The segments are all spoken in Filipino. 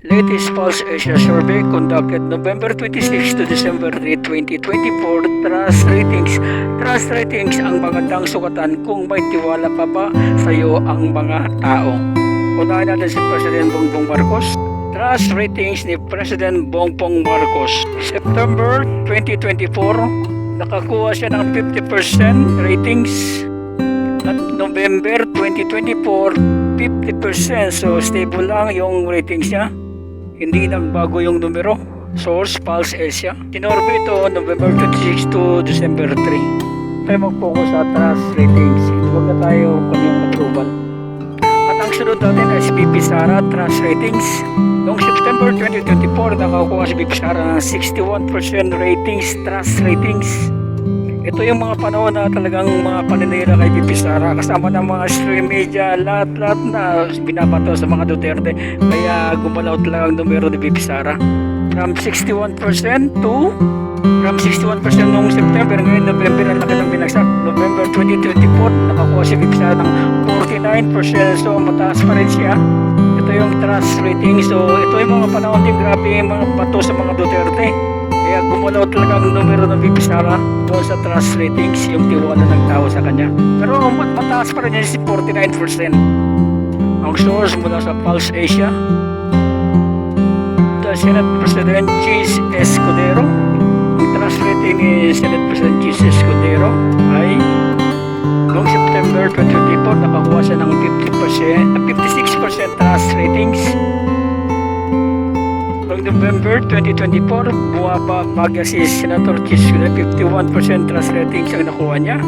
Latest Pulse Asia Survey conducted November 26 to December 3, 2024. Trust ratings. Trust ratings ang magandang sukatan kung may tiwala pa ba sa iyo ang mga tao. Unahin natin si President Bongbong Marcos. Trust ratings ni President Bongbong Marcos. September 2024, nakakuha siya ng 50% ratings. At November 2024, 50%. So stable lang yung ratings niya. Hindi nagbago yung numero. Source, Pulse Asia. Tinorbe ito November 26 to December 3. Tayo mag-focus sa trust ratings. Huwag na tayo kung yung approval. At ang sunod natin ay si BP Sara, trust ratings. Noong September 2024, nakakuha si BP Sara ng 61% ratings, trust ratings. Ito yung mga panahon na talagang mga paninira kay BP Sara, kasama ng mga stream media, lahat na binabato sa mga Duterte. Kaya gumalaw talaga ang numero ni BP Sara. From 61% noong September, ngayon November, ang laki ng binagsak. November 2024, nakakuha si BP Sara ng 49%, so mataas pa rin siya. Ito yung trust rating. So ito yung mga panahon din grabe yung mga bato sa mga Duterte. Kaya gumalaw talaga ang numero ng BP Sara doon sa trust ratings, yung tiwala ng tao sa kanya. Pero mataas pa rin yan si 49%. Ang source mula sa Pulse Asia, the Senate President Chis Escudero. Ang trust rating ni Senate President Chis Escudero ay noong September 2024, nakakuha siya ng 56% trust ratings. Noong November 2024, bumaba si Senator Chis Escudero, 51% trust ratings ang nakuha niya.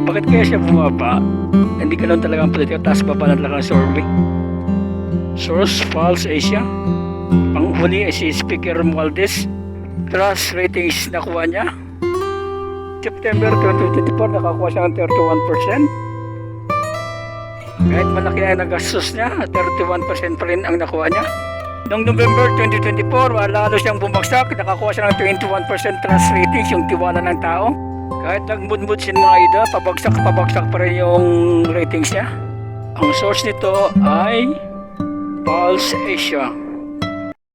Bakit kaya siya bumaba? Hindi ka lang talagang politika, taas baba na talagang survey. Source, Pulse Asia. Ang huli ay si Speaker Romualdez. Trust ratings nakuha niya. September 2024, nakakuha siya ng 31%. Kahit malaki na nagastos niya, 31% pa rin ang nakuha niya. Noong November 2024, lalo siyang bumagsak, nakakuha siya ng 21% trust ratings, yung tiwala ng tao. Kahit nagmudmud siya mga ida, pabagsak pa rin yung ratings niya. Ang source nito ay Pulse Asia.